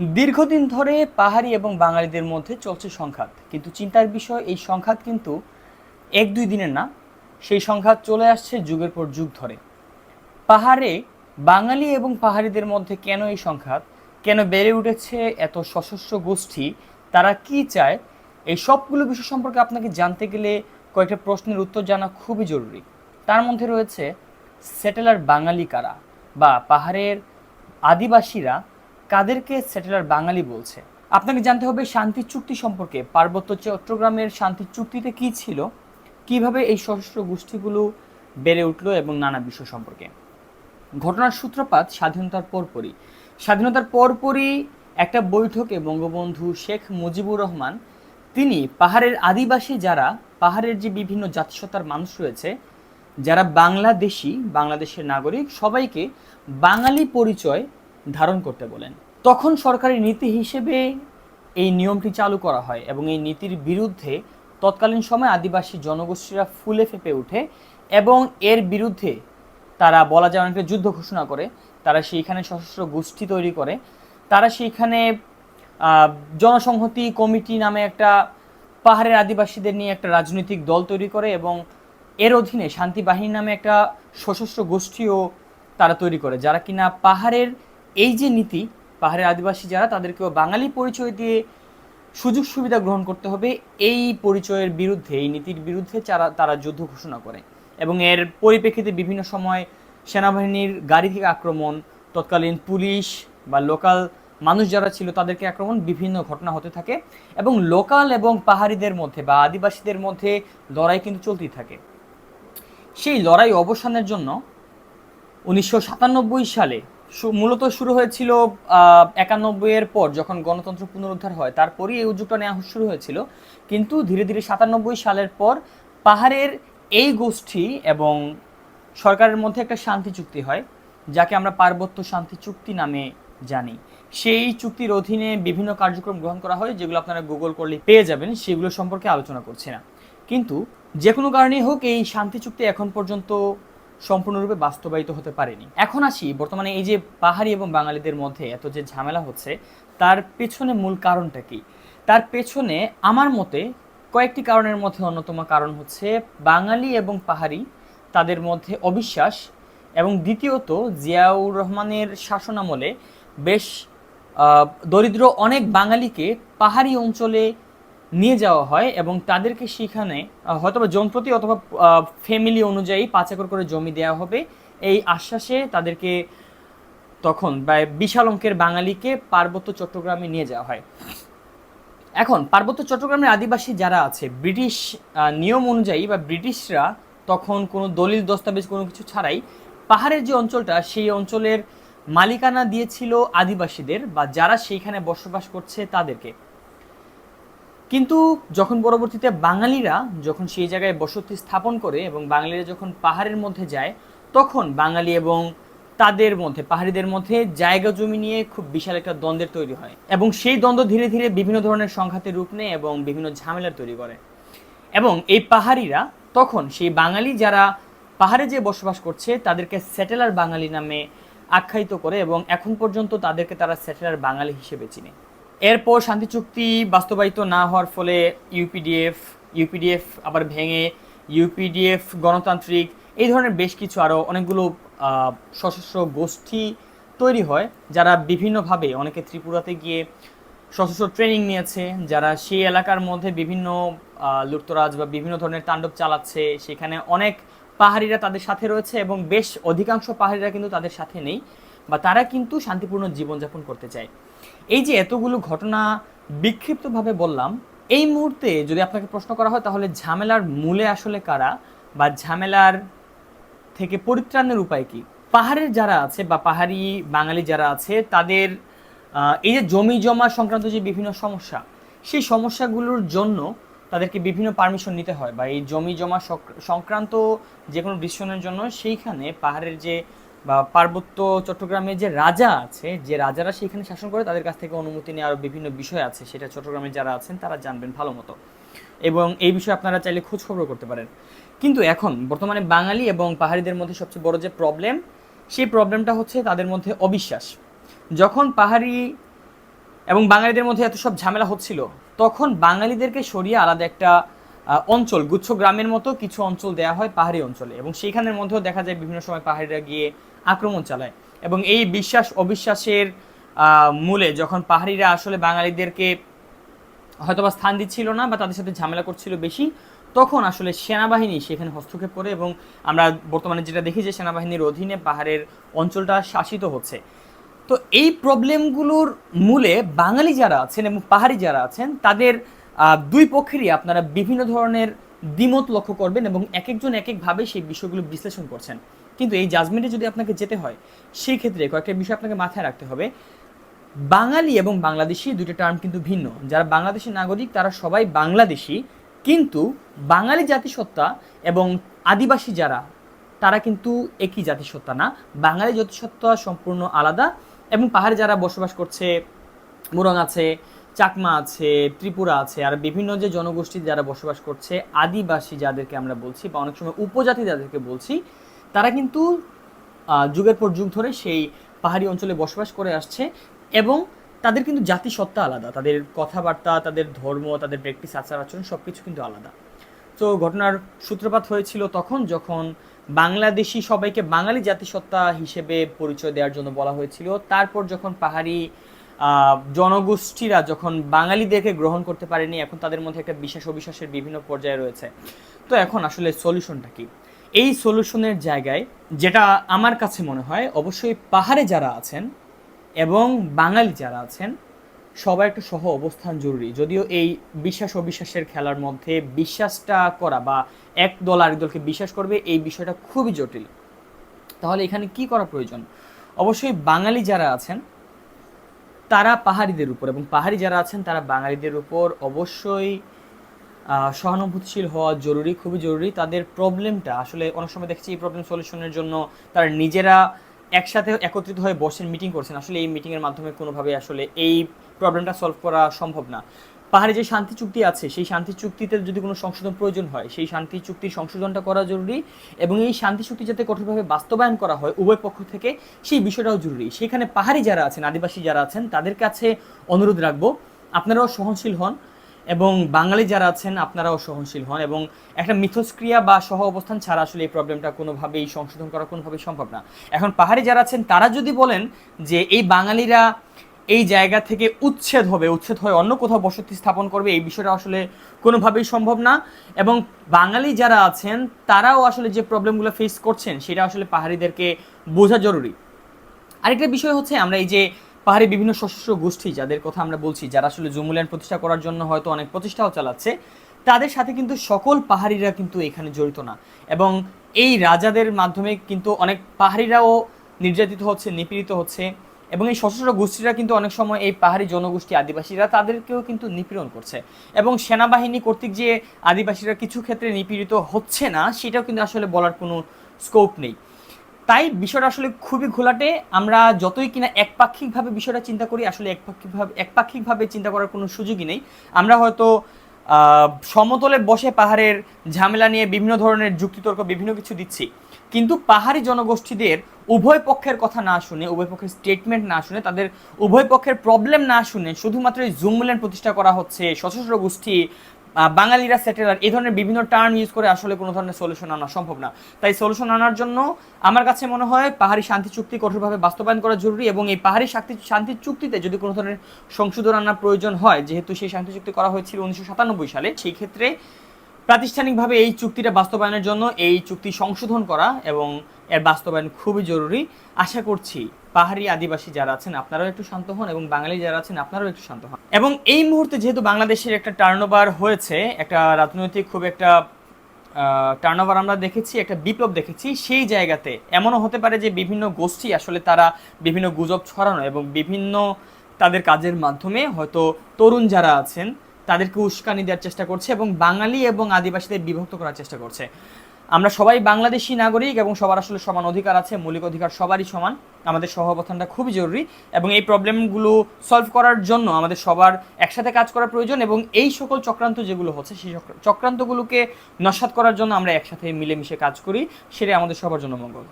দীর্ঘদিন ধরে পাহাড়ি এবং বাঙালিদের মধ্যে চলছে সংঘাত, কিন্তু চিন্তার বিষয় এই সংঘাত কিন্তু এক দুই দিনের না। সেই সংঘাত চলে আসছে যুগের পর যুগ ধরে। পাহাড়ে বাঙালি এবং পাহাড়িদের মধ্যে কেন এই সংঘাত, কেন বেড়ে উঠেছে এত সশস্ত্র গোষ্ঠী, তারা কি চায়, এই সবগুলো বিষয় সম্পর্কে আপনাকে জানতে গেলে কয়েকটা প্রশ্নের উত্তর জানা খুবই জরুরি। তার মধ্যে রয়েছে সেটেলার বাঙালি কারা, বা পাহাড়ের আদিবাসীরা কাদেরকে সেটেলার বাঙালি বলছে। আপনাকে জানতে হবে শান্তি চুক্তি সম্পর্কে, পার্বত্য চট্টগ্রামের শান্তি চুক্তিতে কি ছিল, কিভাবে এই সশস্ত্র গোষ্ঠীগুলো বেড়ে উঠলো এবং নানা বিষয় সম্পর্কে। ঘটনার সূত্রপাত স্বাধীনতার পরপরই একটা বৈঠকে বঙ্গবন্ধু শেখ মুজিবুর রহমান তিনি পাহাড়ের আদিবাসী, যারা পাহাড়ের যে বিভিন্ন জাতিসত্তার মানুষ রয়েছে, যারা বাংলাদেশের নাগরিক, সবাইকে বাঙালি পরিচয় ধারণ করতে বলেন। তখন সরকারি নীতি হিসেবে এই নিয়মটি চালু করা হয় এবং এই নীতির বিরুদ্ধে তৎকালীন সময় আদিবাসী জনগোষ্ঠীরা ফুলে ফেঁপে ওঠে এবং এর বিরুদ্ধে তারা বলা যায় অনেকটা যুদ্ধ ঘোষণা করে। তারা সেইখানে সশস্ত্র গোষ্ঠী তৈরি করে। তারা সেইখানে জনসংহতি কমিটি নামে একটা পাহাড়ের আদিবাসীদের নিয়ে একটা রাজনৈতিক দল তৈরি করে এবং এর অধীনে শান্তি বাহিনী নামে একটা সশস্ত্র গোষ্ঠীও তারা তৈরি করে, যারা কিনা পাহাড়ের এই যে নীতি, পাহাড়ের আদিবাসী যারা, তাদেরকেও বাঙালি পরিচয় দিয়ে সুযোগ সুবিধা গ্রহণ করতে হবে, এই পরিচয়ের বিরুদ্ধে, এই নীতির বিরুদ্ধে তারা যুদ্ধ ঘোষণা করে। এবং এর পরিপ্রেক্ষিতে বিভিন্ন সময় সেনাবাহিনীর গাড়ি থেকে আক্রমণ, তৎকালীন পুলিশ বা লোকাল মানুষ যারা ছিল তাদেরকে আক্রমণ, বিভিন্ন ঘটনা হতে থাকে এবং লোকাল এবং পাহাড়িদের মধ্যে বা আদিবাসীদের মধ্যে লড়াই কিন্তু চলতেই থাকে। সেই লড়াই অবসানের জন্য 1997 সালে মূলত শুরু হয়েছিল। 91-এর পর যখন গণতন্ত্র পুনরুদ্ধার হয়, তারপরই এই উদ্যোগটা নেওয়া শুরু হয়েছিল। কিন্তু ধীরে ধীরে 97 সালের পর পাহাড়ের এই গোষ্ঠী এবং সরকারের মধ্যে একটা শান্তি চুক্তি হয়, যাকে আমরা পার্বত্য শান্তি চুক্তি নামে জানি। সেই চুক্তির অধীনে বিভিন্ন কার্যক্রম গ্রহণ করা হয়, যেগুলো আপনারা গুগল করলে পেয়ে যাবেন। সেগুলো সম্পর্কে আলোচনা করছি না। কিন্তু যে কোনো কারণেই হোক, এই শান্তি চুক্তি এখন পর্যন্ত সম্পূর্ণরূপে বাস্তবায়িত হতে পারেনি। এখন আসি বর্তমানে এই যে পাহাড়ি এবং বাঙালিদের মধ্যে এত যে ঝামেলা হচ্ছে, তার পেছনে মূল কারণটা কি? তার পেছনে আমার মতে কয়েকটি কারণের মধ্যে অন্যতম কারণ হচ্ছে বাঙালি এবং পাহাড়ি তাদের মধ্যে অবিশ্বাস, এবং দ্বিতীয়ত জিয়াউর রহমানের শাসনামলে বেশ দরিদ্র অনেক বাঙালিকে পাহাড়ি অঞ্চলে নিয়ে যাওয়া হয় এবং তাদেরকে সেখানে হয়তোবা জনপ্রতি অথবা ফ্যামিলি অনুযায়ী 5 একর করে জমি দেওয়া হবে, এই আশ্বাসে তাদেরকে তখন বিশাল অঙ্কের বাঙালিকে পার্বত্য চট্টগ্রামে নিয়ে যাওয়া হয়। এখন পার্বত্য চট্টগ্রামের আদিবাসী যারা আছে, ব্রিটিশ নিয়ম অনুযায়ী বা ব্রিটিশরা তখন কোনো দলিল দস্তাবেজ কোনো কিছু ছাড়াই পাহাড়ের যে অঞ্চলটা, সেই অঞ্চলের মালিকানা দিয়েছিল আদিবাসীদের বা যারা সেইখানে বসবাস করছে তাদেরকে। কিন্তু যখন পরবর্তীতে বাঙালিরা যখন সেই জায়গায় বসতি স্থাপন করে এবং বাঙালিরা যখন পাহাড়ের মধ্যে যায়, তখন বাঙালি এবং তাদের মধ্যে, পাহাড়িদের মধ্যে জায়গা জমি নিয়ে খুব বিশাল একটা দ্বন্দ্বের তৈরি হয় এবং সেই দ্বন্দ্ব ধীরে ধীরে বিভিন্ন ধরনের সংঘাতের রূপ নেয় এবং বিভিন্ন ঝামেলার তৈরি করে। এবং এই পাহাড়িরা তখন সেই বাঙালি যারা পাহাড়ে যে বসবাস করছে তাদেরকে সেটেলার বাঙালি নামে আখ্যায়িত করে এবং এখন পর্যন্ত তাদেরকে তারা সেটেলার বাঙালি হিসেবে চিনে। এরপর শান্তি চুক্তি বাস্তবায়িত না হওয়ার ফলে ইউপিডিএফ আবার ভেঙে ইউপিডিএফ গণতান্ত্রিক, এই ধরনের বেশ কিছু আরও অনেকগুলো সশস্ত্র গোষ্ঠী তৈরি হয়, যারা বিভিন্নভাবে, অনেকে ত্রিপুরাতে গিয়ে সশস্ত্র ট্রেনিং নিয়েছে, যারা সেই এলাকার মধ্যে বিভিন্ন লুটতরাজ বা বিভিন্ন ধরনের তাণ্ডব চালাচ্ছে। সেখানে অনেক পাহাড়িরা তাদের সাথে রয়েছে এবং বেশ অধিকাংশ পাহাড়িরা কিন্তু তাদের সাথে নেই বা তারা কিন্তু শান্তিপূর্ণ জীবনযাপন করতে চায়। এই যে এতগুলো ঘটনা বিক্ষিপ্তভাবে বললাম, এই মুহূর্তে যদি আপনাকে প্রশ্ন করা হয় তাহলে ঝামেলার মূলে আসলে কারা বা ঝামেলার থেকে পরিত্রাণের উপায় কি? পাহাড়ের যারা আছে বা পাহাড়ি বাঙালি যারা আছে, তাদের এই যে জমি জমা সংক্রান্ত যে বিভিন্ন সমস্যা, সেই সমস্যাগুলোর জন্য তাদেরকে বিভিন্ন পারমিশন নিতে হয় বা এই জমি জমা সংক্রান্ত যে কোনো ডিসিশনের জন্য সেইখানে পাহাড়ের যে বা পার্বত্য চট্টগ্রামে যে রাজা আছে, যে রাজারা সেখানে শাসন করে, তাদের কাছ থেকে অনুমতি নিয়ে আরও বিভিন্ন বিষয় আছে, সেটা চট্টগ্রামে যারা আছেন তারা জানবেন ভালো মতো, এবং এই বিষয়ে আপনারা চাইলে খোঁজ খবর করতে পারেন। কিন্তু এখন বর্তমানে বাঙালি এবং পাহাড়িদের মধ্যে সবচেয়ে বড় যে প্রবলেম, সেই প্রবলেমটা হচ্ছে তাদের মধ্যে অবিশ্বাস। যখন পাহাড়ি এবং বাঙালিদের মধ্যে এত সব ঝামেলা হচ্ছিল, তখন বাঙালিদেরকে সরিয়ে আলাদা একটা অঞ্চল, গুচ্ছ গ্রামের মতো কিছু অঞ্চল দেওয়া হয় পাহাড়ি অঞ্চলে, এবং সেইখানের মধ্যেও দেখা যায় বিভিন্ন সময় পাহাড়িরা গিয়ে আক্রমণ চালায়। এবং এই বিশ্বাস অবিশ্বাসের মূলে যখন পাহাড়িরা আসলে বাঙালিদেরকে হয়তোবা স্থান দিচ্ছিল না বা তাদের সাথে ঝামেলা করছিল বেশি, তখন আসলে সেনাবাহিনী সেখানে হস্তক্ষেপ করে, এবং আমরা বর্তমানে যেটা দেখি যে সেনাবাহিনীর অধীনে পাহাড়ের অঞ্চলটা শাসিত হচ্ছে। তো এই প্রবলেমগুলোর মূলে বাঙালি যারা আছেন এবং পাহাড়ি যারা আছেন তাদের দুই পক্ষেরই আপনারা বিভিন্ন ধরনের দ্বিমত লক্ষ্য করবেন, এবং এক একজন এক একভাবে সেই বিষয়গুলো বিশ্লেষণ করছেন। কিন্তু এই জাজমেন্টে যদি আপনাকে যেতে হয়, সেই ক্ষেত্রে কয়েকটা বিষয় আপনাকে মাথায় রাখতে হবে। বাঙালি এবং বাংলাদেশি দুটো টার্ম কিন্তু ভিন্ন। যারা বাংলাদেশি নাগরিক তারা সবাই বাংলাদেশি, কিন্তু বাঙালি জাতিসত্তা এবং আদিবাসী যারা, তারা কিন্তু একই জাতিসত্তা না। বাঙালি জাতিসত্তা সম্পূর্ণ আলাদা, এবং পাহাড়ে যারা বসবাস করছে, মুরং আছে, চাকমা আছে, ত্রিপুরা আছে, আর বিভিন্ন যে জনগোষ্ঠী যারা বসবাস করছে, আদিবাসী যাদেরকে আমরা বলছি বা অনেক সময় উপজাতি যাদেরকে বলছি, তারা কিন্তু যুগের পর যুগ ধরে সেই পাহাড়ি অঞ্চলে বসবাস করে আসছে, এবং তাদের কিন্তু জাতিসত্তা আলাদা, তাদের কথাবার্তা, তাদের ধর্ম, তাদের প্র্যাকটিস, আচার আচরণ সব কিছু কিন্তু আলাদা। তো ঘটনার সূত্রপাত হয়েছিল তখন যখন বাংলাদেশি সবাইকে বাঙালি জাতিসত্তা হিসেবে পরিচয় দেওয়ার জন্য বলা হয়েছিল। তারপর যখন পাহাড়ি জনগোষ্ঠীরা যখন বাঙালিদেরকে গ্রহণ করতে পারেনি, এখন তাদের মধ্যে একটা বিশ্বাস অবিশ্বাসের বিভিন্ন পর্যায়ে রয়েছে। তো এখন আসলে সলিউশনটা কি? এই সলিউশনের জায়গায় যেটা আমার কাছে মনে হয়, অবশ্যই পাহাড়ে যারা আছেন এবং বাঙালি যারা আছেন সবার একটা সহ অবস্থান জরুরি। যদিও এই বিশ্বাস অবিশ্বাসের খেলার মধ্যে বিশ্বাসটা করা বা এক দল আরেক দলকে বিশ্বাস করবে, এই বিষয়টা খুবই জটিল। তাহলে এখানে কি করা প্রয়োজন? অবশ্যই বাঙালি যারা আছেন তারা পাহাড়িদের উপর, এবং পাহাড়ি যারা আছেন তারা বাঙালিদের উপর অবশ্যই সহানুভূতিশীল হওয়া জরুরি, খুবই জরুরি। তাদের প্রবলেমটা আসলে অনেক সময় দেখছি এই প্রবলেম সলিউশনের জন্য তারা নিজেরা একসাথে একত্রিত হয়ে বসেন, মিটিং করছেন। আসলে এই মিটিংয়ের মাধ্যমে কোনোভাবে আসলে এই প্রবলেমটা সলভ করা সম্ভব না। পাহাড়ে যে শান্তি চুক্তি আছে, সেই শান্তি চুক্তিতে যদি কোনো সংশোধন প্রয়োজন হয়, সেই শান্তি চুক্তির সংশোধনটা করা জরুরি, এবং এই শান্তি চুক্তি যাতে কঠোরভাবে বাস্তবায়ন করা হয় উভয় পক্ষ থেকে, সেই বিষয়টাও জরুরি। সেখানে পাহাড়ি যারা আছেন, আদিবাসী যারা আছেন, তাদের কাছে অনুরোধ রাখবো আপনারাও সহনশীল হন, এবং বাঙালি যারা আছেন আপনারাও সহনশীল হন, এবং একটা মিথস্ক্রিয়া বা সহ অবস্থান ছাড়া আসলে এই প্রবলেমটা কোনোভাবেই সংশোধন করা কোনোভাবেই সম্ভব না। এখন পাহাড়ি যারা আছেন তারা যদি বলেন যে এই বাঙালিরা এই জায়গা থেকে উচ্ছেদ হয়ে অন্য কোথাও বসতি স্থাপন করবে, এই বিষয়টা আসলে কোনোভাবেই সম্ভব না। এবং বাঙালি যারা আছেন তারাও আসলে যে প্রবলেমগুলো ফেস করছেন সেটা আসলে পাহাড়িদেরকে বোঝা জরুরি। আরেকটা বিষয় হচ্ছে, আমরা এই যে পাহাড়ি বিভিন্ন সশস্ত্র গোষ্ঠী যাদের কথা আমরা বলছি, যারা আসলে জুমুল্যান্ড প্রতিষ্ঠা করার জন্য হয়তো অনেক প্রচেষ্টাও চালাচ্ছে, তাদের সাথে কিন্তু সকল পাহাড়িরা কিন্তু এখানে জড়িত না। এবং এই রাজাদের মাধ্যমে কিন্তু অনেক পাহাড়িরাও নির্যাতিত হচ্ছে, নিপীড়িত হচ্ছে, এবং এই সশস্ত্র গোষ্ঠীরা কিন্তু অনেক সময় এই পাহাড়ি জনগোষ্ঠী আদিবাসীরা তাদেরকেও কিন্তু নিপীড়ন করছে। এবং সেনাবাহিনী কর্তৃক যে আদিবাসীরা কিছু ক্ষেত্রে নিপীড়িত হচ্ছে না, সেটাও কিন্তু আসলে বলার কোনো স্কোপ নেই। তাই বিষয়টা আসলে খুবই ঘোলাটে। আমরা যতই কিনা একপাক্ষিকভাবে বিষয়টা চিন্তা করি, আসলে একপাক্ষিকভাবে চিন্তা করার কোনো সুযোগই নেই। আমরা হয়তো সমতলে বসে পাহাড়ের ঝামেলা নিয়ে বিভিন্ন ধরনের যুক্তিতর্ক বিভিন্ন কিছু দিচ্ছি, কিন্তু পাহাড়ি জনগোষ্ঠীদের উভয় পক্ষের কথা না শুনে, উভয় পক্ষের স্টেটমেন্ট না শুনে, তাদের উভয় পক্ষের প্রবলেম না শুনে শুধুমাত্র এই জুমল্যান্ড প্রতিষ্ঠা করা হচ্ছে, সশস্ত্র গোষ্ঠী, বাঙালিরা সেটেলার, এই ধরনের বিভিন্ন টার্ম ইউজ করে আসলে কোনো ধরনের সলিউশন আনা সম্ভব না। তাই সলিউশন আনার জন্য আমার কাছে মনে হয় পাহাড়ি শান্তি চুক্তি কঠোরভাবে বাস্তবায়ন করা জরুরি, এবং এই পাহাড়ি শান্তি চুক্তিতে যদি কোনো ধরনের সংশোধন আনার প্রয়োজন হয়, যেহেতু সেই শান্তি চুক্তি করা হয়েছিল 1997 সালে, সেই ক্ষেত্রে প্রাতিষ্ঠানিকভাবে এই চুক্তিটা বাস্তবায়নের জন্য এই চুক্তি সংশোধন করা এবং এর বাস্তবায়ন খুবই জরুরি। আশা করছি পাহাড়ি আদিবাসী যারা আছেন আপনারাও একটু শান্ত হন, এবং বাঙালি যারা আছেন আপনারাও একটু শান্ত হন। এবং এই মুহূর্তে যেহেতু বাংলাদেশের একটা টার্নওভার হয়েছে, একটা রাজনৈতিক খুব একটা টার্নওভার আমরা দেখেছি, একটা বিপ্লব দেখেছি, সেই জায়গাতে এমনও হতে পারে যে বিভিন্ন গোষ্ঠী আসলে তারা বিভিন্ন গুজব ছড়ানো এবং বিভিন্ন তাদের কাজের মাধ্যমে হয়তো তরুণ যারা আছেন তাদেরকে উস্কানি দেওয়ার চেষ্টা করছে, এবং বাঙালি এবং আদিবাসীদের বিভক্ত করার চেষ্টা করছে। আমরা সবাই বাংলাদেশি নাগরিক, এবং সবার আসলে সমান অধিকার আছে, মৌলিক অধিকার সবারই সমান। আমাদের সহ অবস্থানটা খুবই জরুরি, এবং এই প্রবলেমগুলো সলভ করার জন্য আমাদের সবার একসাথে কাজ করা প্রয়োজন, এবং এই সকল চক্রান্ত যেগুলো হচ্ছে সেই চক্রান্তগুলোকে নস্যাৎ করার জন্য আমরা একসাথে মিলেমিশে কাজ করি, সেটাই আমাদের সবার জন্য মঙ্গল।